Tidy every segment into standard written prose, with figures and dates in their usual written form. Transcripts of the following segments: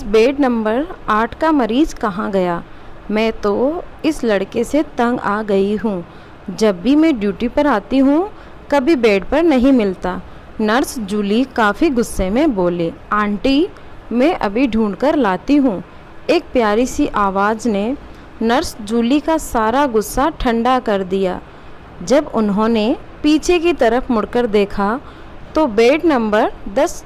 Bed number 8 का मरीज कहाँ गया? मैं तो इस लड़के से तंग आ गई हूँ। जब भी मैं ड्यूटी पर आती हूँ कभी बेड पर नहीं मिलता। नर्स जूली काफ़ी गुस्से में बोले। आंटी, मैं अभी ढूंढ कर लाती हूँ, एक प्यारी सी आवाज़ ने नर्स जूली का सारा गुस्सा ठंडा कर दिया। जब उन्होंने पीछे की तरफ मुड़कर देखा तो बेड नंबर 10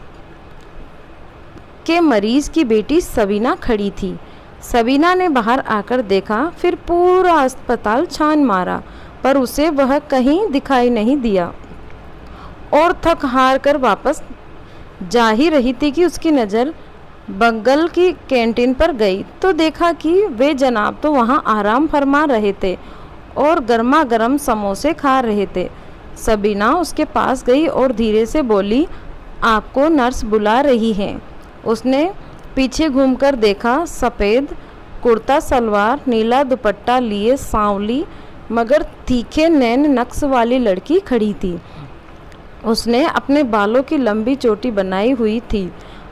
के मरीज की बेटी सबीना खड़ी थी। सबीना ने बाहर आकर देखा, फिर पूरा अस्पताल छान मारा, पर उसे वह कहीं दिखाई नहीं दिया और थक हार कर वापस जा ही रही थी कि उसकी नज़र बगल की कैंटीन पर गई तो देखा कि वे जनाब तो वहाँ आराम फरमा रहे थे और गर्मा गर्म समोसे खा रहे थे। सबीना उसके पास गई और धीरे से बोली, आपको नर्स बुला रही है। उसने पीछे घूमकर देखा, सफ़ेद कुर्ता सलवार, नीला दुपट्टा लिए सांवली मगर तीखे नैन नक्श वाली लड़की खड़ी थी। उसने अपने बालों की लंबी चोटी बनाई हुई थी,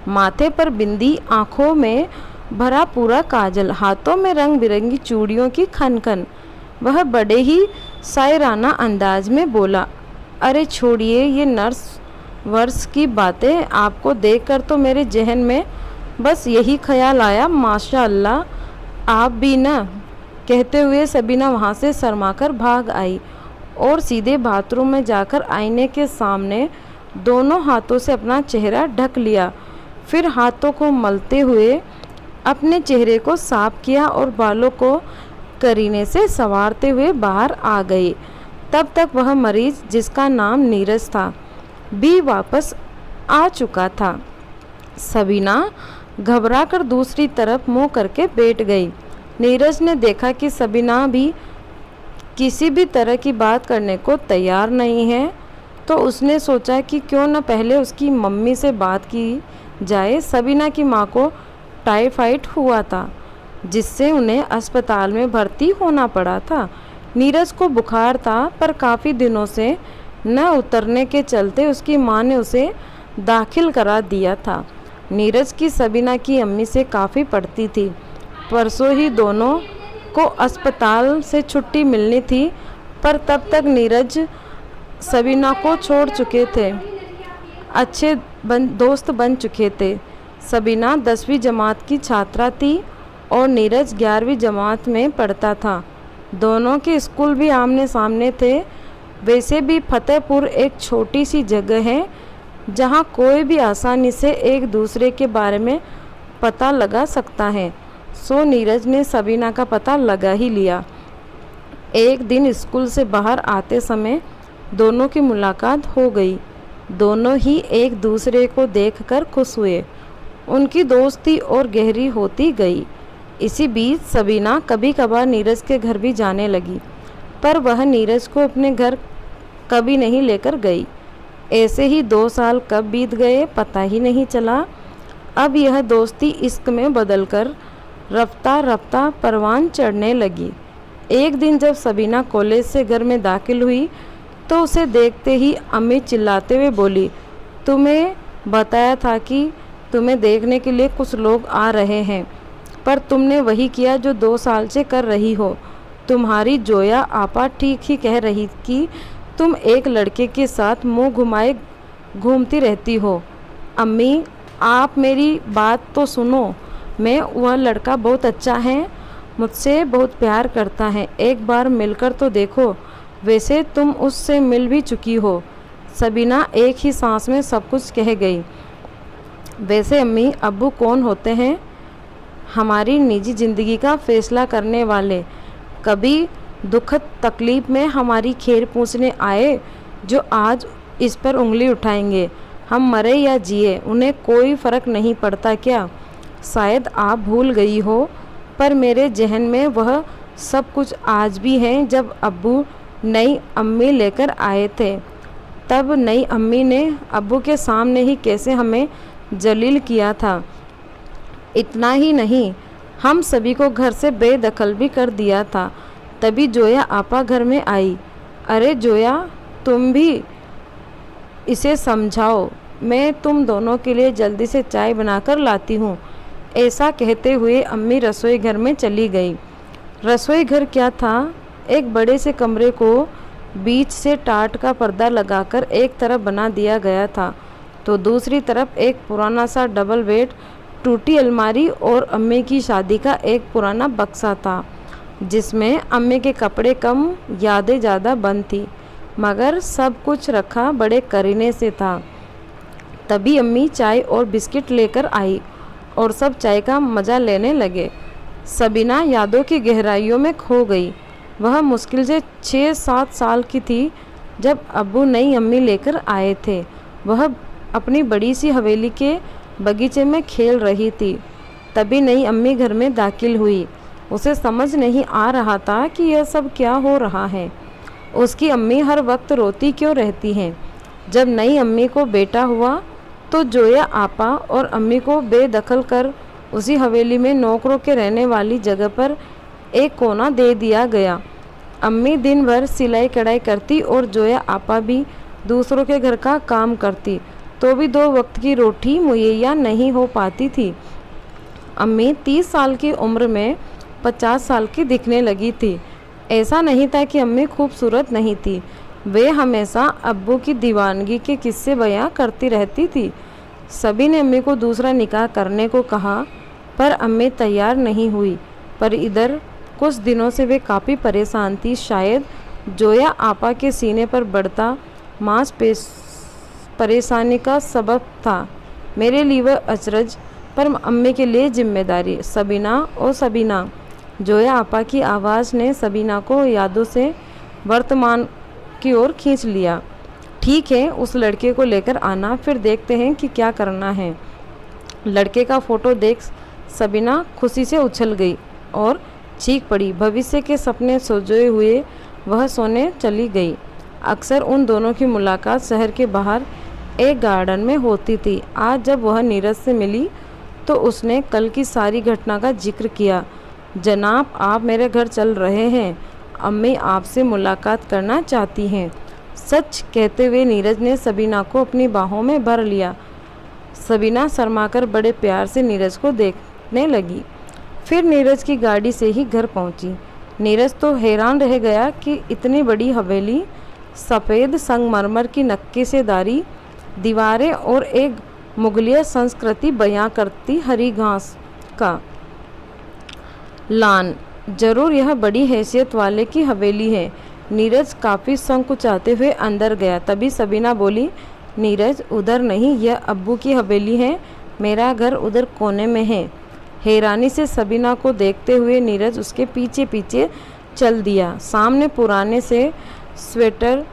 माथे पर बिंदी, आँखों में भरा पूरा काजल, हाथों में रंग बिरंगी चूड़ियों की खनखन। वह बड़े ही शायराना अंदाज में बोला, अरे छोड़िए ये नर्स वर्स की बातें, आपको देखकर तो मेरे जहन में बस यही ख्याल आया, माशाअल्लाह आप भी ना। कहते हुए सबीना वहाँ से शर्माकर भाग आई और सीधे बाथरूम में जाकर आईने के सामने दोनों हाथों से अपना चेहरा ढक लिया। फिर हाथों को मलते हुए अपने चेहरे को साफ किया और बालों को करीने से संवारते हुए बाहर आ गई। तब तक वह मरीज, जिसका नाम नीरज था, भी वापस आ चुका था। सबीना घबराकर दूसरी तरफ मुंह करके बैठ गई। नीरज ने देखा कि सबीना भी किसी भी तरह की बात करने को तैयार नहीं है, तो उसने सोचा कि क्यों न पहले उसकी मम्मी से बात की जाए। सबीना की माँ को टाइफाइड हुआ था, जिससे उन्हें अस्पताल में भर्ती होना पड़ा था। नीरज को बुखार था, पर काफ़ी दिनों से न उतरने के चलते उसकी माँ ने उसे दाखिल करा दिया था। नीरज की सबीना की अम्मी से काफ़ी पड़ती थी। परसों ही दोनों को अस्पताल से छुट्टी मिलनी थी, पर तब तक नीरज सबीना को छोड़ चुके थे, अच्छे दोस्त बन चुके थे। सबीना 10वीं जमात की छात्रा थी और नीरज 11वीं जमात में पढ़ता था। दोनों के स्कूल भी आमने सामने थे। वैसे भी फतेहपुर एक छोटी सी जगह है जहाँ कोई भी आसानी से एक दूसरे के बारे में पता लगा सकता है। सो नीरज ने सबीना का पता लगा ही लिया। एक दिन स्कूल से बाहर आते समय दोनों की मुलाकात हो गई। दोनों ही एक दूसरे को देखकर खुश हुए। उनकी दोस्ती और गहरी होती गई। इसी बीच सबीना कभी कभार नीरज के घर भी जाने लगी, पर वह नीरज को अपने घर कभी नहीं लेकर गई। ऐसे ही 2 साल कब बीत गए पता ही नहीं चला। अब यह दोस्ती इश्क में बदलकर रफ्ता रफ्ता परवान चढ़ने लगी। एक दिन जब सबीना कॉलेज से घर में दाखिल हुई तो उसे देखते ही अम्मी चिल्लाते हुए बोली, तुम्हें बताया था कि तुम्हें देखने के लिए कुछ लोग आ रहे हैं, पर तुमने वही किया जो 2 साल से कर रही हो। तुम्हारी जोया आपा ठीक ही कह रही कि तुम एक लड़के के साथ मुंह घुमाए घूमती रहती हो। अम्मी, आप मेरी बात तो सुनो। वह लड़का बहुत अच्छा है, मुझसे बहुत प्यार करता है, एक बार मिलकर तो देखो। वैसे तुम उससे मिल भी चुकी हो। सबीना एक ही सांस में सब कुछ कह गई। वैसे अम्मी, अब्बू कौन होते हैं? हमारी निजी ज़िंदगी का फैसला करने वाले, कभी दुखद तकलीफ़ में हमारी खैर पूछने आए, जो आज इस पर उंगली उठाएंगे। हम मरे या जिए उन्हें कोई फ़र्क नहीं पड़ता क्या? शायद आप भूल गई हो, पर मेरे जहन में वह सब कुछ आज भी है। जब अब्बू नई अम्मी लेकर आए थे, तब नई अम्मी ने अब्बू के सामने ही कैसे हमें जलील किया था। इतना ही नहीं, हम सभी को घर से बेदखल भी कर दिया था। तभी जोया आपा घर में आई। अरे जोया, तुम भी इसे समझाओ, मैं तुम दोनों के लिए जल्दी से चाय बनाकर लाती हूँ। ऐसा कहते हुए अम्मी रसोई घर में चली गई। रसोई घर क्या था, एक बड़े से कमरे को बीच से टाट का पर्दा लगाकर एक तरफ बना दिया गया था, तो दूसरी तरफ एक पुराना सा डबल बेड, टूटी अलमारी और अम्मी की शादी का एक पुराना बक्सा था, जिसमें अम्मी के कपड़े कम, यादें ज़्यादा बंद थी, मगर सब कुछ रखा बड़े करीने से था। तभी अम्मी चाय और बिस्किट लेकर आई और सब चाय का मज़ा लेने लगे। सबीना यादों की गहराइयों में खो गई। वह मुश्किल से 6-7 साल की थी जब अब्बू नई अम्मी लेकर आए थे। वह अपनी बड़ी सी हवेली के बगीचे में खेल रही थी। तभी नई अम्मी घर में दाखिल हुई। उसे समझ नहीं आ रहा था कि यह सब क्या हो रहा है। उसकी अम्मी हर वक्त रोती क्यों रहती हैं। जब नई अम्मी को बेटा हुआ तो जोया आपा और अम्मी को बेदखल कर उसी हवेली में नौकरों के रहने वाली जगह पर एक कोना दे दिया गया। अम्मी दिन भर सिलाई कढ़ाई करती और जोया आपा भी दूसरों के घर का काम करती, तो भी 2 वक्त की रोटी मुहैया नहीं हो पाती थी। अम्मी 30 साल की उम्र में 50 साल की दिखने लगी थी। ऐसा नहीं था कि अम्मी खूबसूरत नहीं थी, वे हमेशा अब्बू की दीवानगी के किस्से बयां करती रहती थी। सभी ने अम्मी को दूसरा निकाह करने को कहा, पर अम्मी तैयार नहीं हुई। पर इधर कुछ दिनों से वे काफ़ी परेशान थी। शायद जोया आपा के सीने पर बढ़ता परेशानी का सबब था। मेरे लिए वह अचरज, पर अम्मी के लिए जिम्मेदारी। सबीना ओ सबीना। जोया आपा की आवाज़ ने सबीना को यादों से वर्तमान की ओर खींच लिया। ठीक है, उस लड़के को लेकर आना, फिर देखते हैं कि क्या करना है। लड़के का फ़ोटो देख सबीना खुशी से उछल गई और चीख पड़ी। भविष्य के सपने सोए हुए वह सोने चली गई। अक्सर उन दोनों की मुलाकात शहर के बाहर एक गार्डन में होती थी। आज जब वह नीरज से मिली तो उसने कल की सारी घटना का जिक्र किया। जनाब, आप मेरे घर चल रहे हैं, अम्मी आपसे मुलाकात करना चाहती हैं। सच कहते हुए नीरज ने सबीना को अपनी बाहों में भर लिया। सबीना शर्माकर बड़े प्यार से नीरज को देखने लगी। फिर नीरज की गाड़ी से ही घर पहुंची। नीरज तो हैरान रह गया कि इतनी बड़ी हवेली, सफ़ेद संगमरमर की नक्काशीदारी दीवारें और एक मुगलिया संस्कृति बयां करती हरी घास का लान, जरूर यह बड़ी हैसियत वाले की हवेली है। नीरज काफ़ी संकुचाते हुए अंदर गया। तभी सबीना बोली, नीरज उधर नहीं, यह अब्बू की हवेली है, मेरा घर उधर कोने में है। हैरानी से सबीना को देखते हुए नीरज उसके पीछे पीछे चल दिया। सामने पुराने से स्वेटर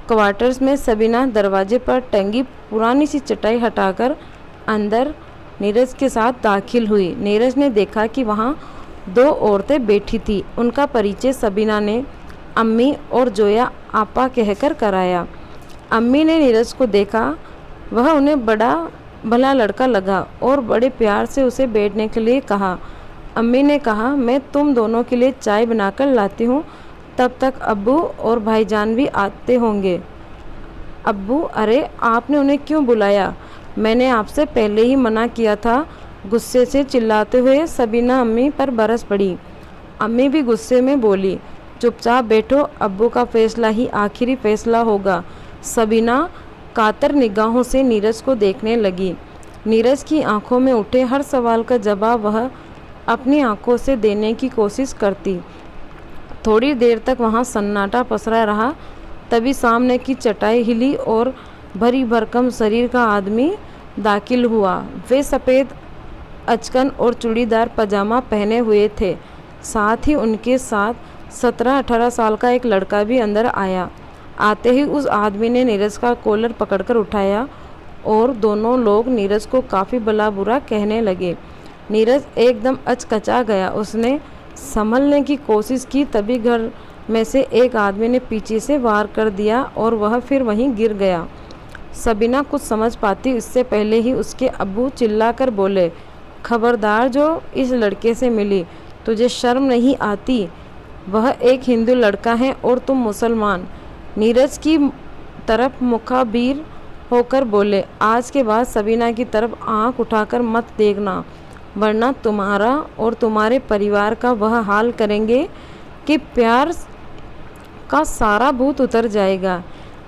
क्वार्टर्स में सबीना दरवाजे पर टंगी पुरानी सी चटाई हटाकर अंदर नीरज के साथ दाखिल हुई। नीरज ने देखा कि वहाँ 2 औरतें बैठी थी। उनका परिचय सबीना ने अम्मी और जोया आपा कहकर कराया। अम्मी ने नीरज को देखा, वह उन्हें बड़ा भला लड़का लगा और बड़े प्यार से उसे बैठने के लिए कहा। अम्मी ने कहा, मैं तुम दोनों के लिए चाय बनाकर लाती हूँ, तब तक अब्बू और भाईजान भी आते होंगे। अब्बू, अरे आपने उन्हें क्यों बुलाया? मैंने आपसे पहले ही मना किया था। गुस्से से चिल्लाते हुए सबीना अम्मी पर बरस पड़ी। अम्मी भी गुस्से में बोली, चुपचाप बैठो, अब्बू का फैसला ही आखिरी फैसला होगा। सबीना कातर निगाहों से नीरज को देखने लगी। नीरज की आंखों में उठे हर सवाल का जवाब वह अपनी आंखों से देने की कोशिश करती। थोड़ी देर तक वहाँ सन्नाटा पसरा रहा। तभी सामने की चटाई हिली और भरी भरकम शरीर का आदमी दाखिल हुआ। वे सफ़ेद अचकन और चूड़ीदार पजामा पहने हुए थे। साथ ही उनके साथ 17-18 साल का एक लड़का भी अंदर आया। आते ही उस आदमी ने नीरज का कॉलर पकड़कर उठाया और दोनों लोग नीरज को काफ़ी भला बुरा कहने लगे। नीरज एकदम अचकचा गया। उसने संभलने की कोशिश की, तभी घर में से एक आदमी ने पीछे से वार कर दिया और वह फिर वहीं गिर गया। सबीना कुछ समझ पाती इससे पहले ही उसके अब्बू चिल्लाकर बोले, खबरदार, जो इस लड़के से मिली, तुझे शर्म नहीं आती? वह एक हिंदू लड़का है और तुम मुसलमान। नीरज की तरफ मुखाबिर होकर बोले, आज के बाद सबीना की तरफ आंख उठाकर मत देखना। वरना तुम्हारा और तुम्हारे परिवार का वह हाल करेंगे कि प्यार का सारा भूत उतर जाएगा।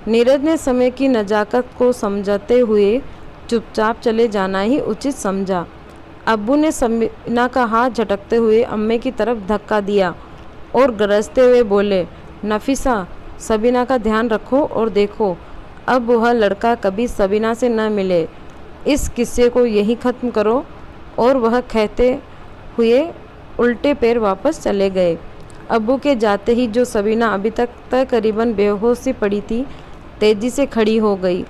नीरज ने समय की नज़ाकत को समझते हुए चुपचाप चले जाना ही उचित समझा। अब्बू ने सबीना का हाथ झटकते हुए अम्मी की तरफ धक्का दिया और गरजते हुए बोले, नफीसा, सबीना का ध्यान रखो और देखो अब वह लड़का कभी सबीना से न मिले। इस किस्से को यहीं ख़त्म करो। और वह कहते हुए उल्टे पैर वापस चले गए। अब्बू के जाते ही जो सबीना अभी तक तकरीबन बेहोश सी पड़ी थी, तेज़ी से खड़ी हो गई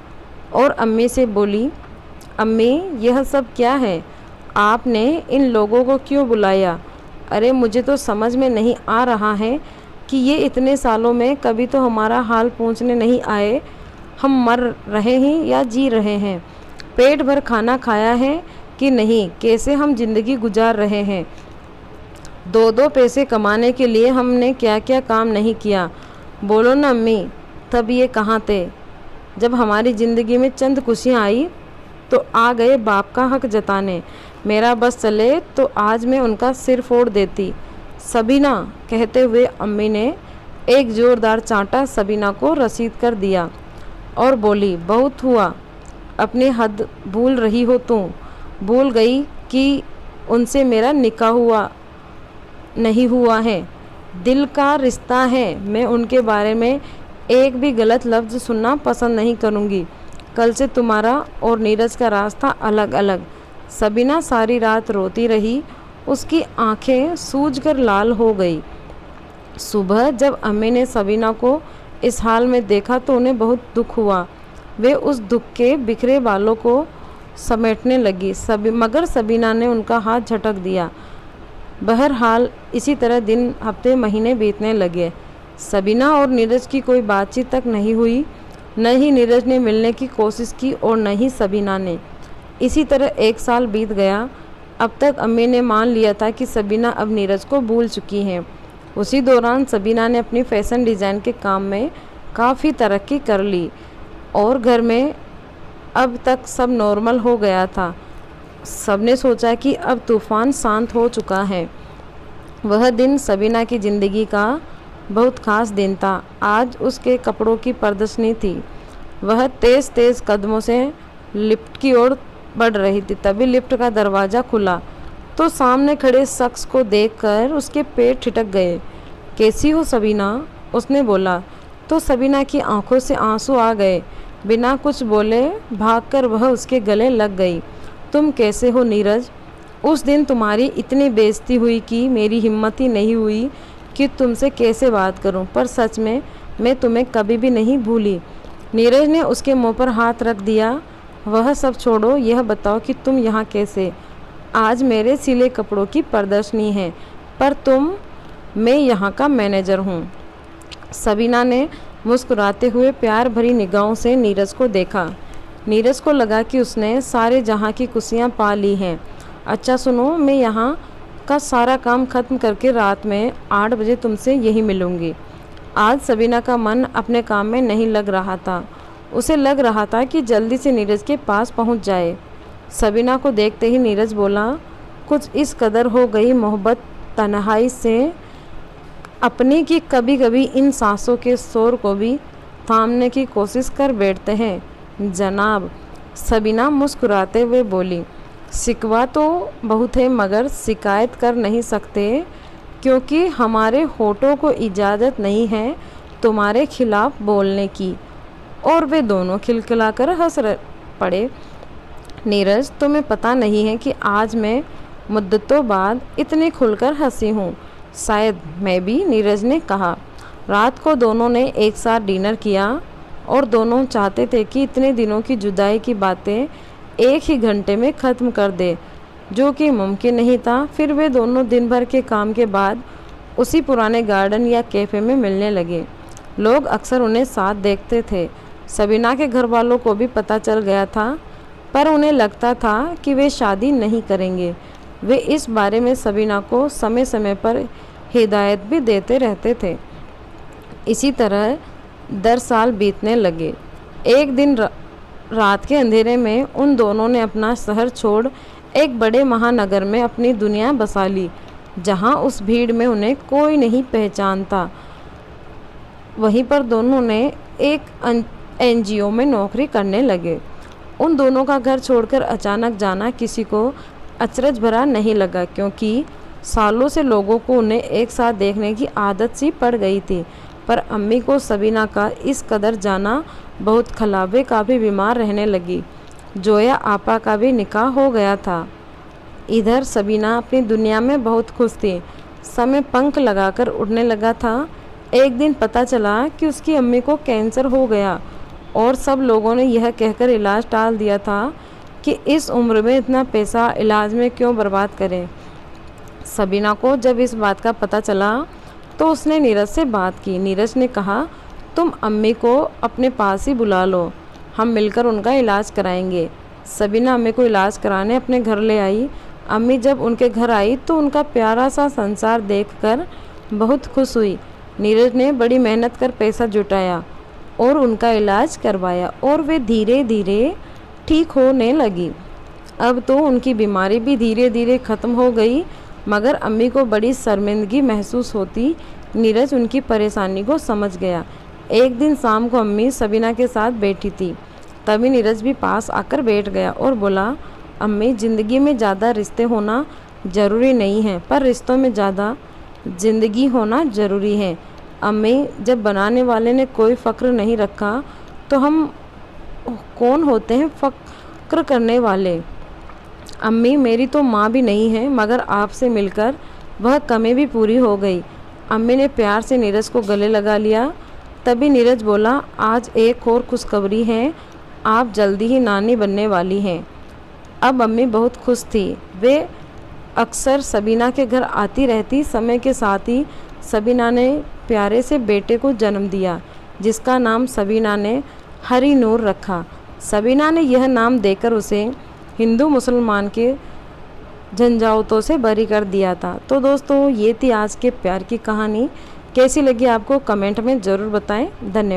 और अम्मी से बोली, अम्मी यह सब क्या है? आपने इन लोगों को क्यों बुलाया? अरे मुझे तो समझ में नहीं आ रहा है कि ये इतने सालों में कभी तो हमारा हाल पूछने नहीं आए। हम मर रहे हैं या जी रहे हैं? पेट भर खाना खाया है कि नहीं? कैसे हम जिंदगी गुजार रहे हैं? दो दो पैसे कमाने के लिए हमने क्या क्या काम नहीं किया? बोलो ना अम्मी, तब ये कहाँ थे जब हमारी ज़िंदगी में चंद खुशियाँ आई तो आ गए बाप का हक जताने। मेरा बस चले तो आज मैं उनका सिर फोड़ देती। सबीना, कहते हुए अम्मी ने एक ज़ोरदार चांटा सबीना को रसीद कर दिया और बोली, बहुत हुआ, अपनी हद भूल रही हो तुम। भूल गई कि उनसे मेरा निकाह हुआ नहीं हुआ है, दिल का रिश्ता है। मैं उनके बारे में एक भी गलत लफ्ज़ सुनना पसंद नहीं करूँगी। कल से तुम्हारा और नीरज का रास्ता अलग अलग। सबीना सारी रात रोती रही, उसकी आंखें सूजकर लाल हो गई। सुबह जब अम्मी ने सबीना को इस हाल में देखा तो उन्हें बहुत दुख हुआ। वे उस दुख के बिखरे बालों को समेटने लगी, मगर सबीना ने उनका हाथ झटक दिया। बहरहाल इसी तरह दिन, हफ्ते, महीने बीतने लगे। सबीना और नीरज की कोई बातचीत तक नहीं हुई। न ही नीरज ने मिलने की कोशिश की और न ही सबीना ने। इसी तरह एक साल बीत गया। अब तक अम्मी ने मान लिया था कि सबीना अब नीरज को भूल चुकी हैं। उसी दौरान सबीना ने अपनी फैशन डिज़ाइन के काम में काफ़ी तरक्की कर ली और घर में अब तक सब नॉर्मल हो गया था। सबने सोचा कि अब तूफ़ान शांत हो चुका है। वह दिन सबीना की ज़िंदगी का बहुत ख़ास दिन था। आज उसके कपड़ों की प्रदर्शनी थी। वह तेज़ तेज़ कदमों से लिफ्ट की ओर बढ़ रही थी। तभी लिफ्ट का दरवाज़ा खुला तो सामने खड़े शख्स को देखकर उसके पैर ठिठक गए। कैसी हो सबीना? उसने बोला तो सबीना की आंखों से आंसू आ गए। बिना कुछ बोले भागकर वह उसके गले लग गई। तुम कैसे हो नीरज? उस दिन तुम्हारी इतनी बेइज्जती हुई कि मेरी हिम्मत ही नहीं हुई कि तुमसे कैसे बात करूं, पर सच में मैं तुम्हें कभी भी नहीं भूली। नीरज ने उसके मुंह पर हाथ रख दिया। वह सब छोड़ो, यह बताओ कि तुम यहाँ कैसे? आज मेरे सिले कपड़ों की प्रदर्शनी है, पर मैं यहाँ का मैनेजर हूँ। सबीना ने मुस्कुराते हुए प्यार भरी निगाहों से नीरज को देखा। नीरज को लगा कि उसने सारे जहाँ की खुशियाँ पा ली हैं। अच्छा सुनो, मैं यहाँ का सारा काम ख़त्म करके रात में 8 बजे तुमसे यही मिलूँगी। आज सबीना का मन अपने काम में नहीं लग रहा था। उसे लग रहा था कि जल्दी से नीरज के पास पहुँच जाए। सबीना को देखते ही नीरज बोला, कुछ इस कदर हो गई मोहब्बत तन्हाई से अपनी कि कभी कभी इन सांसों के शोर को भी थामने की कोशिश कर बैठते हैं। जनाब, सबीना मुस्कुराते हुए बोली, शिकवा तो बहुत है मगर शिकायत कर नहीं सकते क्योंकि हमारे होठों को इजाज़त नहीं है तुम्हारे खिलाफ बोलने की। और वे दोनों खिलखिलाकर हंस पड़े। नीरज, तुम्हें पता नहीं है कि आज मैं मुद्दतों बाद इतनी खुलकर हंसी हूँ। शायद मैं भी, नीरज ने कहा। रात को दोनों ने एक साथ डिनर किया और दोनों चाहते थे कि इतने दिनों की जुदाई की बातें एक ही घंटे में ख़त्म कर दे, जो कि मुमकिन नहीं था। फिर वे दोनों दिन भर के काम के बाद उसी पुराने गार्डन या कैफ़े में मिलने लगे। लोग अक्सर उन्हें साथ देखते थे। सबीना के घर वालों को भी पता चल गया था, पर उन्हें लगता था कि वे शादी नहीं करेंगे। वे इस बारे में सबीना को समय समय पर हिदायत भी देते रहते थे। इसी तरह 10 साल बीतने लगे। एक दिन रात के अंधेरे में उन दोनों ने अपना शहर छोड़ एक बड़े महानगर में अपनी दुनिया बसा ली, जहाँ उस भीड़ में उन्हें कोई नहीं पहचानता। वहीं पर दोनों ने एक एनजीओ में नौकरी करने लगे। उन दोनों का घर छोड़कर अचानक जाना किसी को अचरज भरा नहीं लगा, क्योंकि सालों से लोगों को उन्हें एक साथ देखने की आदत सी पड़ गई थी। पर अम्मी को सबीना का इस कदर जाना बहुत खलाबे, काफ़ी बीमार रहने लगी। जोया आपा का भी निकाह हो गया था। इधर सबीना अपनी दुनिया में बहुत खुश थी। समय पंख लगाकर उड़ने लगा था। एक दिन पता चला कि उसकी अम्मी को कैंसर हो गया और सब लोगों ने यह कहकर इलाज टाल दिया था कि इस उम्र में इतना पैसा इलाज में क्यों बर्बाद करें। सबीना को जब इस बात का पता चला तो उसने नीरज से बात की। नीरज ने कहा, तुम अम्मी को अपने पास ही बुला लो, हम मिलकर उनका इलाज कराएंगे। सबीना अम्मी को इलाज कराने अपने घर ले आई। अम्मी जब उनके घर आई तो उनका प्यारा सा संसार देखकर बहुत खुश हुई। नीरज ने बड़ी मेहनत कर पैसा जुटाया और उनका इलाज करवाया और वे धीरे धीरे ठीक होने लगी। अब तो उनकी बीमारी भी धीरे धीरे ख़त्म हो गई, मगर अम्मी को बड़ी शर्मिंदगी महसूस होती। नीरज उनकी परेशानी को समझ गया। एक दिन शाम को अम्मी सबीना के साथ बैठी थी, तभी नीरज भी पास आकर बैठ गया और बोला, अम्मी, ज़िंदगी में ज़्यादा रिश्ते होना ज़रूरी नहीं है, पर रिश्तों में ज़्यादा ज़िंदगी होना ज़रूरी है। अम्मी, जब बनाने वाले ने कोई फ़क्र नहीं रखा तो हम कौन होते हैं फ़क्र करने वाले। अम्मी, मेरी तो माँ भी नहीं है, मगर आपसे मिलकर वह कमी भी पूरी हो गई। अम्मी ने प्यार से नीरज को गले लगा लिया। तभी नीरज बोला, आज एक और खुशखबरी है, आप जल्दी ही नानी बनने वाली हैं। अब अम्मी बहुत खुश थी। वे अक्सर सबीना के घर आती रहती। समय के साथ ही सबीना ने प्यारे से बेटे को जन्म दिया, जिसका नाम सबीना ने हरी नूर रखा। सबीना ने यह नाम देकर उसे हिंदू मुसलमान के झंझावतों से बरी कर दिया था। तो दोस्तों, ये थी आज के प्यार की कहानी। कैसी लगी आपको कमेंट में ज़रूर बताएं। धन्यवाद।